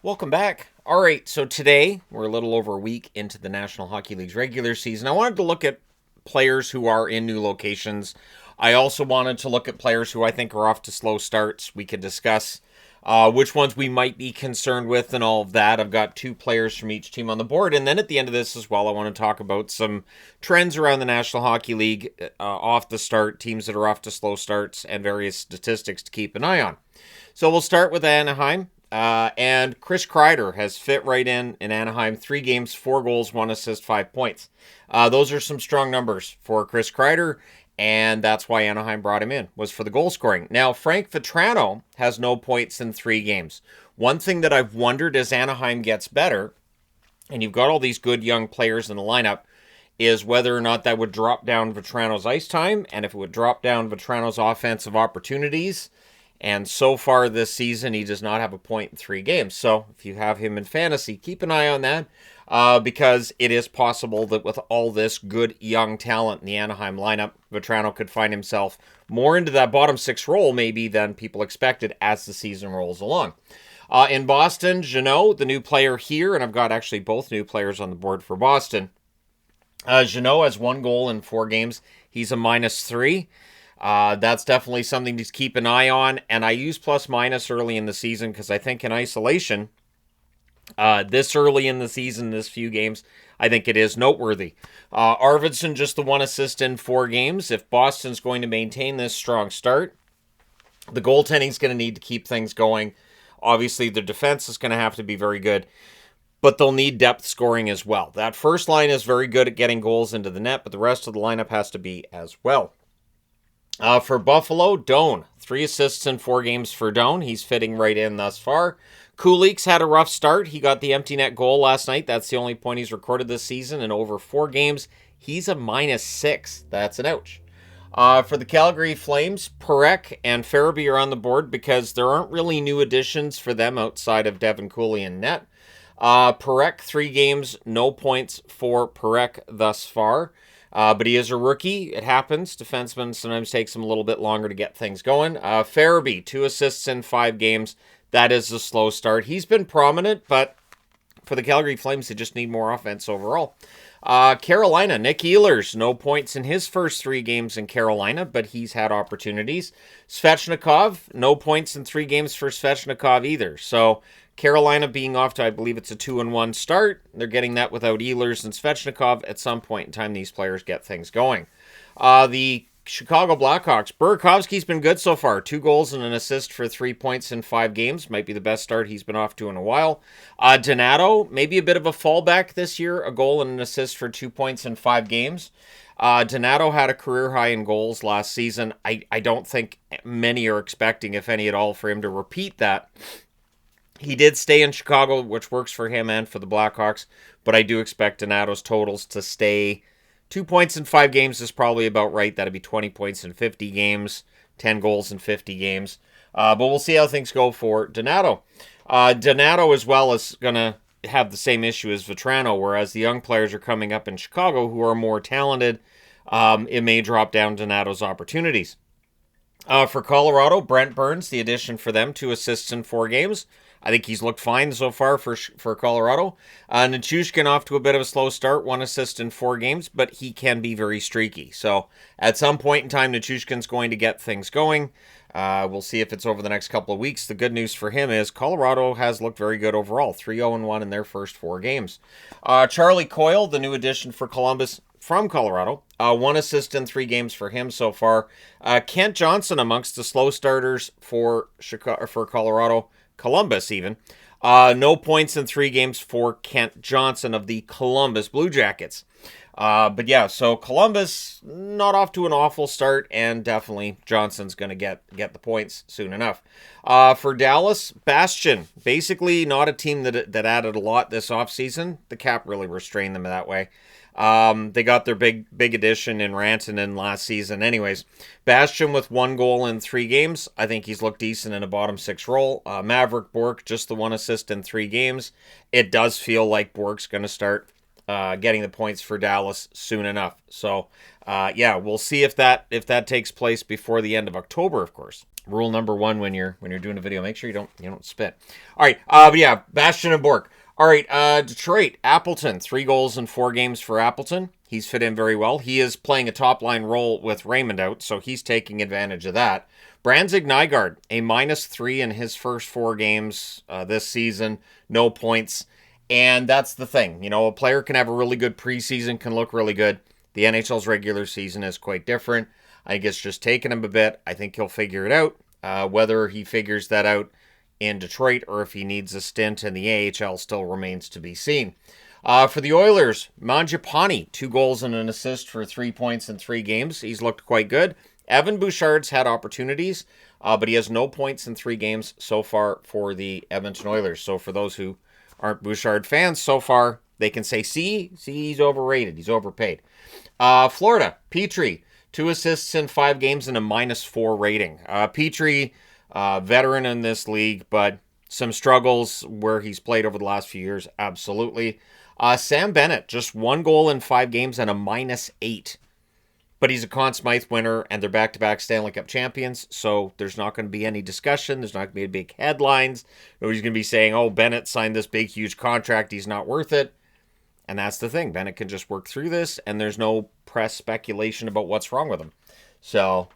Welcome back. All right, so today we're a little over a week into the National Hockey League's regular season. I wanted to look at players who are in new locations. I also wanted to look at players who I think are off to slow starts. We could discuss which ones we might be concerned with and all of that. I've got two players from each team on the board. And then at the end of this as well, I want to talk about some trends around the National Hockey League off the start, teams that are off to slow starts, and various statistics to keep an eye on. So we'll start with Anaheim. And Chris Kreider has fit right in Anaheim. 3 games, 4 goals, 1 assist, 5 points. Those are some strong numbers for Chris Kreider, and that's why Anaheim brought him in, was for the goal scoring. Now, Frank Vatrano has no points in 3 games. One thing that I've wondered as Anaheim gets better, and you've got all these good young players in the lineup, is whether or not that would drop down Vatrano's ice time, and if it would drop down Vatrano's offensive opportunities. And so far this season, he does not have a point in 3 games. So if you have him in fantasy, keep an eye on that because it is possible that with all this good young talent in the Anaheim lineup, Vatrano could find himself more into that bottom 6 role maybe than people expected as the season rolls along. In Boston, Jeannot, the new player here, and I've got actually both new players on the board for Boston. Jeannot has 1 goal in 4 games. He's a -3. That's definitely something to keep an eye on. And I use plus minus early in the season because I think in isolation, this early in the season, this few games, I think it is noteworthy. Arvidsson, just the 1 assist in 4 games. If Boston's going to maintain this strong start, the goaltending's going to need to keep things going. Obviously, the defense is going to have to be very good, but they'll need depth scoring as well. That first line is very good at getting goals into the net, but the rest of the lineup has to be as well. For Buffalo, Doan. 3 assists in 4 games for Doan. He's fitting right in thus far. Kulik's had a rough start. He got the empty net goal last night. That's the only point he's recorded this season. In over 4 games, he's a -6. That's an ouch. For the Calgary Flames, Parekh and Farabee are on the board because there aren't really new additions for them outside of Devin Cooley and net. Parekh, 3 games, no points for Parekh thus far. But he is a rookie. It happens. Defensemen sometimes takes him a little bit longer to get things going. Farabee, 2 assists in 5 games. That is a slow start. He's been prominent, but for the Calgary Flames, they just need more offense overall. Carolina, Nick Ehlers, no points in his first 3 games in Carolina, but he's had opportunities. Svechnikov, no points in 3 games for Svechnikov either. So Carolina being off to, I believe it's a 2-1 start. They're getting that without Ehlers and Svechnikov. At some point in time, these players get things going. The Chicago Blackhawks, Burakovsky's been good so far. 2 goals and an assist for 3 points in 5 games. Might be the best start he's been off to in a while. Donato, maybe a bit of a fallback this year. A goal and an assist for 2 points in 5 games. Donato had a career high in goals last season. I don't think many are expecting, if any at all, for him to repeat that. He did stay in Chicago, which works for him and for the Blackhawks, but I do expect Donato's totals to stay. 2 points in 5 games is probably about right. That'd be 20 points in 50 games, 10 goals in 50 games. But we'll see how things go for Donato. Donato as well is going to have the same issue as Vatrano, whereas the young players are coming up in Chicago who are more talented. It may drop down Donato's opportunities. For Colorado, Brent Burns, the addition for them, 2 assists in 4 games. I think he's looked fine so far for Colorado. Nichushkin off to a bit of a slow start, 1 assist in 4 games, but he can be very streaky. So at some point in time, Nichushkin's going to get things going. We'll see if it's over the next couple of weeks. The good news for him is Colorado has looked very good overall, 3-0-1 in their first 4 games. Charlie Coyle, the new addition for Columbus from Colorado, 1 assist in 3 games for him so far. Kent Johnson amongst the slow starters for Colorado. Columbus even. No points in 3 games for Kent Johnson of the Columbus Blue Jackets. But yeah, so Columbus not off to an awful start, and definitely Johnson's going to get the points soon enough. For Dallas, Bastion, basically not a team that added a lot this offseason. The cap really restrained them that way. They got their big addition in Rantanen last season. Anyways, Bastion with 1 goal in 3 games. I think he's looked decent in a bottom 6 role. Maverick Bourque, just the 1 assist in 3 games. It does feel like Bourque's going to start getting the points for Dallas soon enough. So, yeah, we'll see if that takes place before the end of October, of course. Rule number one when you're doing a video: make sure you don't spit. All right, but yeah, Bastian and Bork. All right, Detroit, Appleton, 3 goals in 4 games for Appleton. He's fit in very well. He is playing a top-line role with Raymond out, so he's taking advantage of that. Brandzik Nygaard, a -3 in his first 4 games this season. No points. And that's the thing. A player can have a really good preseason, can look really good. The NHL's regular season is quite different. I think it's just taken him a bit. I think he'll figure it out. Whether he figures that out in Detroit or if he needs a stint in the AHL still remains to be seen. For the Oilers, Mangiapane, 2 goals and an assist for 3 points in 3 games. He's looked quite good. Evan Bouchard's had opportunities, but he has no points in 3 games so far for the Edmonton Oilers. So for those who aren't Bouchard fans so far, they can say, see, he's overrated. He's overpaid. Florida, Petrie, 2 assists in 5 games and a -4 rating. Petrie, veteran in this league, but some struggles where he's played over the last few years, absolutely. Sam Bennett, just 1 goal in 5 games and a -8. But he's a Conn Smythe winner, and they're back-to-back Stanley Cup champions, so there's not going to be any discussion. There's not going to be big headlines. Nobody's going to be saying, oh, Bennett signed this big, huge contract. He's not worth it. And that's the thing. Bennett can just work through this, and there's no press speculation about what's wrong with him. So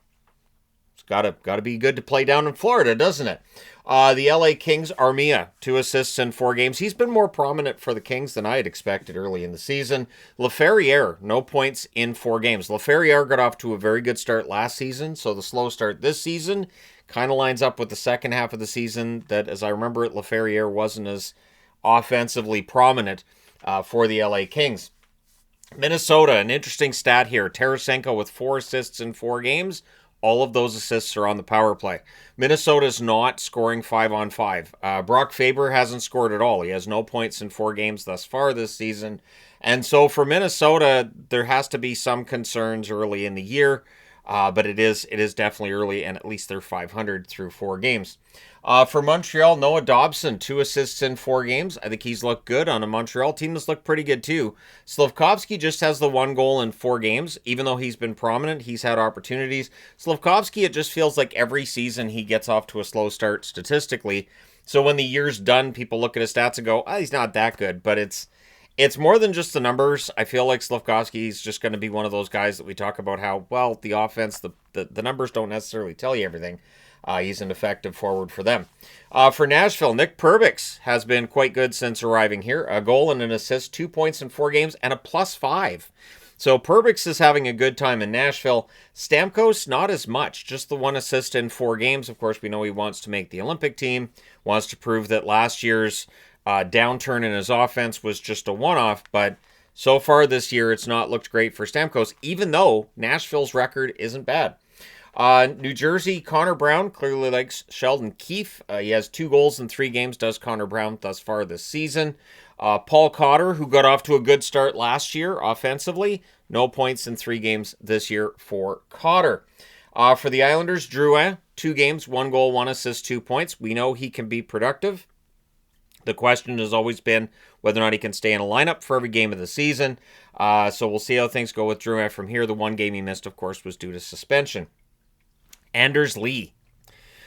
it's got to be good to play down in Florida, doesn't it? The LA Kings, Armia, 2 assists in 4 games. He's been more prominent for the Kings than I had expected early in the season. Laferriere, no points in 4 games. Laferriere got off to a very good start last season, so the slow start this season kind of lines up with the second half of the season that, as I remember it, Laferriere wasn't as offensively prominent for the LA Kings. Minnesota, an interesting stat here. Tarasenko with 4 assists in 4 games. All of those assists are on the power play. Minnesota's not scoring 5-on-5. Brock Faber hasn't scored at all. He has no points in 4 games thus far this season. And so for Minnesota, there has to be some concerns early in the year. But it is definitely early, and at least they're 500 through 4 games. For Montreal, Noah Dobson, 2 assists in 4 games. I think he's looked good on a Montreal team that's looked pretty good too. Slafkovsky just has the 1 goal in 4 games. Even though he's been prominent, he's had opportunities. Slafkovsky, it just feels like every season he gets off to a slow start statistically. So when the year's done, people look at his stats and go, he's not that good. But it's more than just the numbers. I feel like Slafkovsky is just going to be one of those guys that we talk about how, well, the offense, the numbers don't necessarily tell you everything. He's an effective forward for them. For Nashville, Nick Perbix has been quite good since arriving here. A goal and an assist, 2 points in 4 games, and a +5. So Perbix is having a good time in Nashville. Stamkos, not as much. Just the 1 assist in 4 games. Of course, we know he wants to make the Olympic team. Wants to prove that last year's downturn in his offense was just a one-off. But so far this year, it's not looked great for Stamkos, even though Nashville's record isn't bad. New Jersey, Connor Brown clearly likes Sheldon Keefe. He has 2 goals in 3 games, does Connor Brown thus far this season. Paul Cotter, who got off to a good start last year offensively, no points in 3 games this year for Cotter. For the Islanders, Drouin, 2 games, 1 goal, 1 assist, 2 points. We know he can be productive. The question has always been whether or not he can stay in a lineup for every game of the season. So we'll see how things go with Drouin from here. The 1 game he missed, of course, was due to suspension. Anders Lee.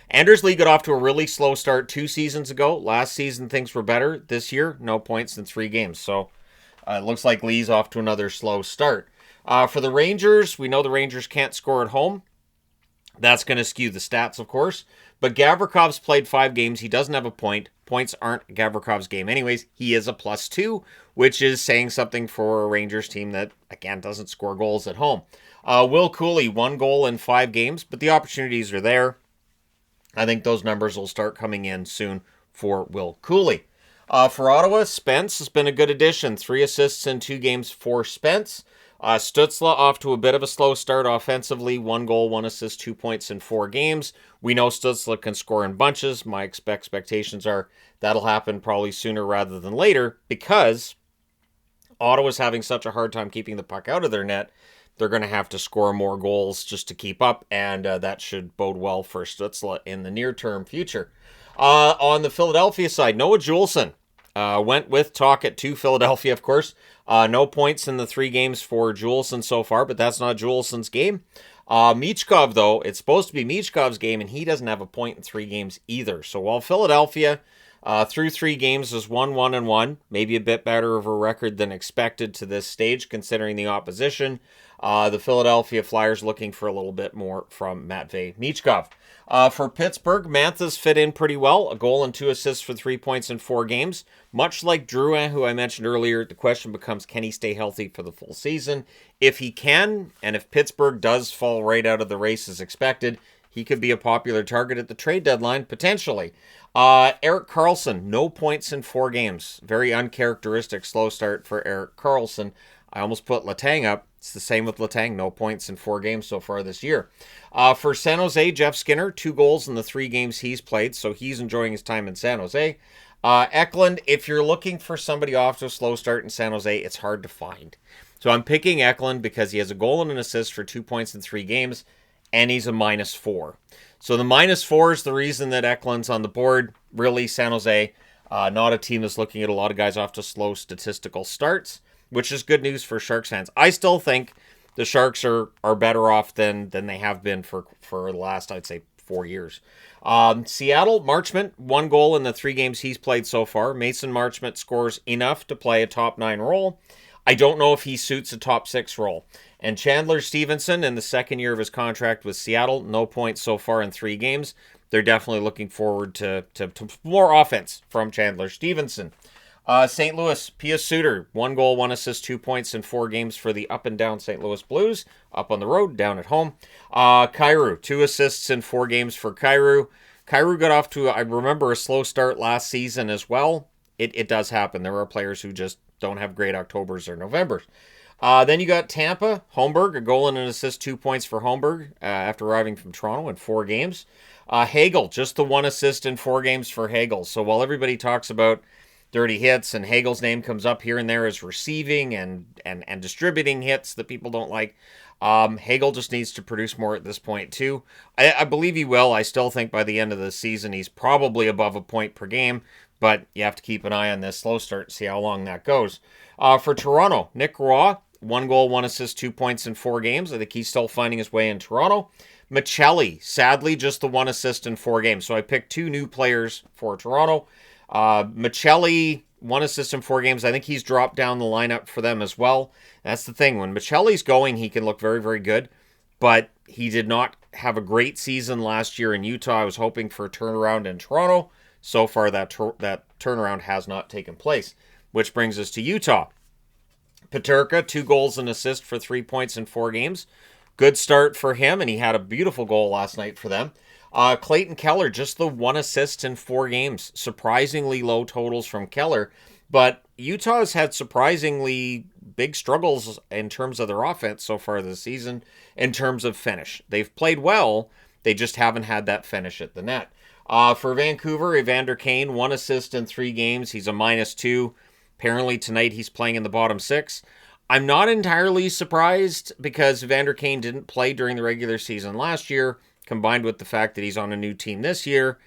Anders Lee got off to a really slow start 2 seasons ago. Last season, things were better. This year, no points in 3 games. So it looks like Lee's off to another slow start. For the Rangers, we know the Rangers can't score at home. That's going to skew the stats, of course. But Gavrikov's played 5 games. He doesn't have a point. Points aren't Gavrikov's game anyways. He is a +2, which is saying something for a Rangers team that, again, doesn't score goals at home. Will Cooley, 1 goal in 5 games, but the opportunities are there. I think those numbers will start coming in soon for Will Cooley. For Ottawa, Spence has been a good addition. 3 assists in 2 games for Spence. Stützle off to a bit of a slow start offensively. 1 goal, 1 assist, 2 points in 4 games. We know Stützle can score in bunches. My expectations are that'll happen probably sooner rather than later because Ottawa's having such a hard time keeping the puck out of their net. They're going to have to score more goals just to keep up, and that should bode well for Stützle in the near-term future. On the Philadelphia side, Noah Juulsen went with Tocchet to Philadelphia, of course. No points in the 3 games for Juulsen so far, but that's not Juulsen's game. Michkov, though, it's supposed to be Michkov's game, and he doesn't have a point in 3 games either. So while Philadelphia, through 3 games, is 1-1-1, maybe a bit better of a record than expected to this stage, considering the opposition, the Philadelphia Flyers looking for a little bit more from Matvei Michkov. For Pittsburgh, Mantha's fit in pretty well. A goal and 2 assists for 3 points in 4 games. Much like Drouin, who I mentioned earlier, the question becomes, can he stay healthy for the full season? If he can, and if Pittsburgh does fall right out of the race as expected, he could be a popular target at the trade deadline, potentially. Erik Karlsson, no points in 4 games. Very uncharacteristic slow start for Erik Karlsson. I almost put Letang up. It's the same with Letang. No points in 4 games so far this year. For San Jose, Jeff Skinner, 2 goals in the 3 games he's played, so he's enjoying his time in San Jose. Eklund, if you're looking for somebody off to a slow start in San Jose, it's hard to find. So I'm picking Eklund because he has a goal and an assist for 2 points in 3 games, and he's a -4. So the -4 is the reason that Eklund's on the board. Really, San Jose, not a team that's looking at a lot of guys off to slow statistical starts, which is good news for Sharks fans. I still think the Sharks are better off than they have been for the last, I'd say, 4 years. Seattle, Marchment, 1 goal in the 3 games he's played so far. Mason Marchment scores enough to play a top 9 role. I don't know if he suits a top 6 role. And Chandler Stevenson, in the 2nd year of his contract with Seattle, no points so far in 3 games. They're definitely looking forward to more offense from Chandler Stevenson. St. Louis, Pius Suter, 1 goal, 1 assist, 2 points in 4 games for the up and down St. Louis Blues, up on the road, down at home. Kyrou, 2 assists in 4 games for Kyrou. Kyrou got off to, I remember, a slow start last season as well. It does happen. There are players who just don't have great Octobers or Novembers. Then you got Tampa, Holmberg, a goal and an assist, 2 points for Holmberg after arriving from Toronto in 4 games. Hagel, just the 1 assist in 4 games for Hagel. So while everybody talks about dirty hits and Hagel's name comes up here and there as receiving and distributing hits that people don't like, Hagel just needs to produce more at this point too. I believe he will. I still think by the end of the season he's probably above a point per game, but you have to keep an eye on this slow start and see how long that goes. For Toronto, Nick Roy, 1 goal, 1 assist, 2 points in 4 games. I think he's still finding his way in Toronto. Michelli, sadly, just the 1 assist in 4 games. So I picked 2 new players for Toronto. Michelli, 1 assist in 4 games. I think he's dropped down the lineup for them as well. That's the thing. When Michelli's going, he can look very, very good. But he did not have a great season last year in Utah. I was hoping for a turnaround in Toronto. So far, that turnaround has not taken place. Which brings us to Utah. Peterka, 2 goals and assist for 3 points in 4 games. Good start for him, and he had a beautiful goal last night for them. Clayton Keller, just the 1 assist in 4 games. Surprisingly low totals from Keller. But Utah has had surprisingly big struggles in terms of their offense so far this season, in terms of finish. They've played well, they just haven't had that finish at the net. For Vancouver, Evander Kane, 1 assist in 3 games. He's a -2. Apparently tonight he's playing in the bottom 6. I'm not entirely surprised because Evander Kane didn't play during the regular season last year, combined with the fact that he's on a new team this year,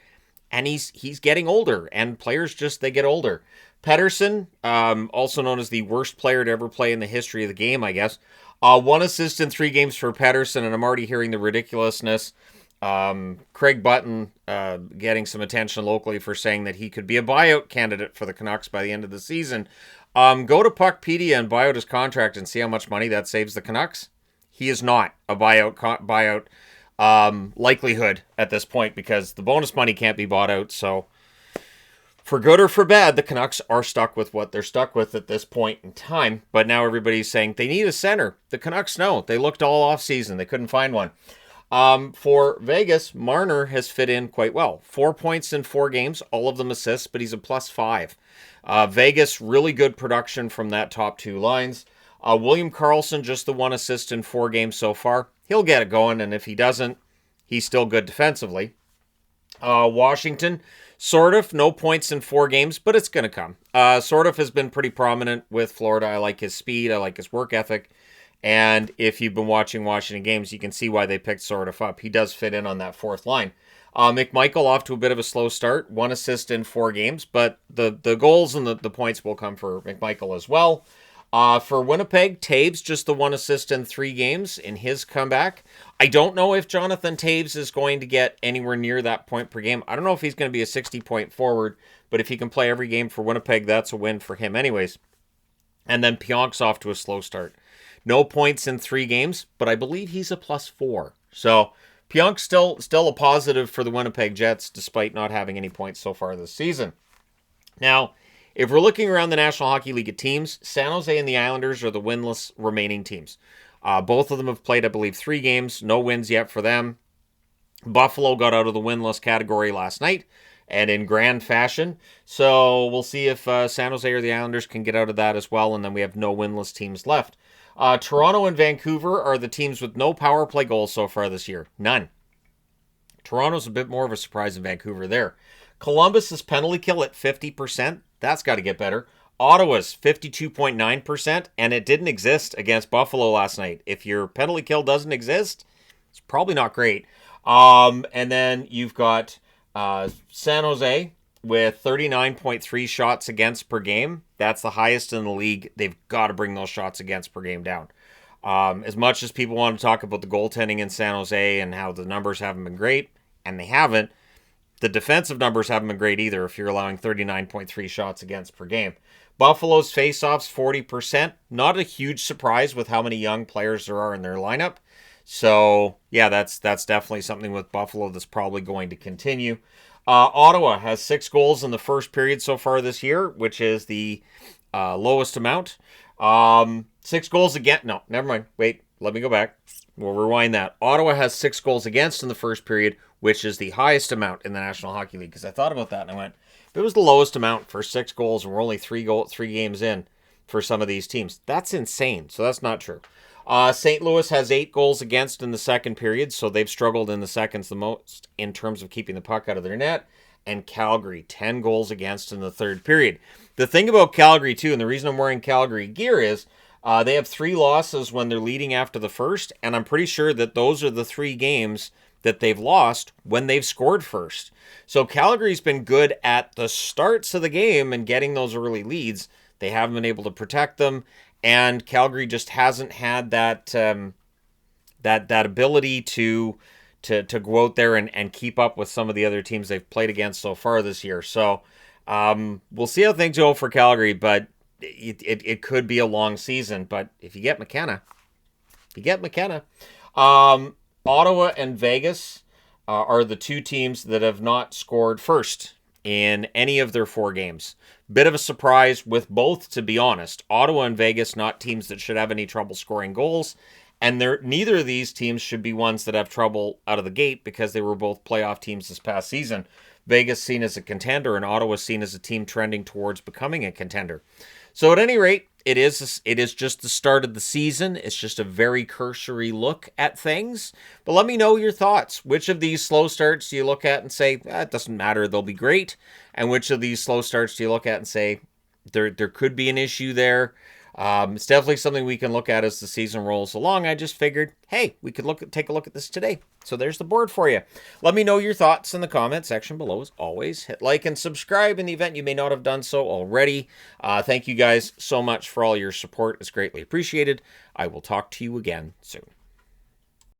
and he's getting older, and players just, they get older. Pettersson, also known as the worst player to ever play in the history of the game, I guess. 1 assist in 3 games for Pettersson, and I'm already hearing the ridiculousness. Craig Button getting some attention locally for saying that he could be a buyout candidate for the Canucks by the end of the season. Go to Puckpedia and buy out his contract and see how much money that saves the Canucks. He is not a buyout likelihood at this point because the bonus money can't be bought out. So for good or for bad, the Canucks are stuck with what they're stuck with at this point in time. But now everybody's saying they need a center. The Canucks know. They looked all off season. They couldn't find one. For Vegas, Marner has fit in quite well. 4 points in 4 games, all of them assists, but he's a +5. Vegas, really good production from that top 2 lines. William Karlsson, just the 1 assist in 4 games so far. He'll get it going, and if he doesn't, he's still good defensively. Washington, sort of, no points in 4 games, but it's going to come. Sort of has been pretty prominent with Florida. I like his speed. I like his work ethic. And if you've been watching Washington games, you can see why they picked Sordoff up. He does fit in on that 4th line. McMichael off to a bit of a slow start. 1 assist in 4 games, but the goals and the points will come for McMichael as well. For Winnipeg, Taves just the 1 assist in 3 games in his comeback. I don't know if Jonathan Taves is going to get anywhere near that point per game. I don't know if he's going to be a 60-point forward, but if he can play every game for Winnipeg, that's a win for him anyways. And then Pionk's off to a slow start. No points in 3 games, but I believe he's a +4. So Pionk's still a positive for the Winnipeg Jets, despite not having any points so far this season. Now, if we're looking around the National Hockey League at teams, San Jose and the Islanders are the winless remaining teams. Both of them have played, I believe, 3 games. No wins yet for them. Buffalo got out of the winless category last night, and in grand fashion. So we'll see if San Jose or the Islanders can get out of that as well, and then we have no winless teams left. Toronto and Vancouver are the teams with no power play goals so far this year. None. Toronto's a bit more of a surprise than Vancouver there. Columbus's penalty kill at 50%. That's got to get better. Ottawa's 52.9%, and it didn't exist against Buffalo last night. If your penalty kill doesn't exist, it's probably not great. And then you've got San Jose with 39.3 shots against per game. That's the highest in the league. They've got to bring those shots against per game down. As much as people want to talk about the goaltending in San Jose and how the numbers haven't been great, and they haven't, the defensive numbers haven't been great either if you're allowing 39.3 shots against per game. Buffalo's faceoffs, 40%. Not a huge surprise with how many young players there are in their lineup. So, yeah, that's definitely something with Buffalo that's probably going to continue. Ottawa has 6 goals in the first period so far this year, which is the lowest amount. 6 goals against... No, never mind. Wait, let me go back. We'll rewind that. Ottawa has 6 goals against in the first period, which is the highest amount in the National Hockey League. Because I thought about that and I went, if it was the lowest amount for 6 goals and we're only 3 games in for some of these teams, that's insane. So that's not true. St. Louis has 8 goals against in the second period, so they've struggled in the seconds the most in terms of keeping the puck out of their net. And Calgary, 10 goals against in the third period. The thing about Calgary, too, and the reason I'm wearing Calgary gear is they have 3 losses when they're leading after the first, and I'm pretty sure that those are the 3 games that they've lost when they've scored first. So Calgary's been good at the starts of the game and getting those early leads. They haven't been able to protect them, and Calgary just hasn't had that that ability to go out there and keep up with some of the other teams they've played against so far this year. So we'll see how things go for Calgary, but it could be a long season. But if you get McKenna, Ottawa and Vegas are the 2 teams that have not scored first in any of their 4 games. Bit of a surprise with both, to be honest. Ottawa and Vegas, not teams that should have any trouble scoring goals. And neither of these teams should be ones that have trouble out of the gate because they were both playoff teams this past season. Vegas seen as a contender and Ottawa seen as a team trending towards becoming a contender. So at any rate, it is just the start of the season. It's just a very cursory look at things. But let me know your thoughts. Which of these slow starts do you look at and say, it doesn't matter, they'll be great? And which of these slow starts do you look at and say, there could be an issue there? It's definitely something we can look at as the season rolls along. I just figured, hey, we could take a look at this today. So there's the board for you. Let me know your thoughts in the comment section below. As always, hit like and subscribe in the event you may not have done so already. Thank you guys so much for all your support. It's greatly appreciated. I will talk to you again soon.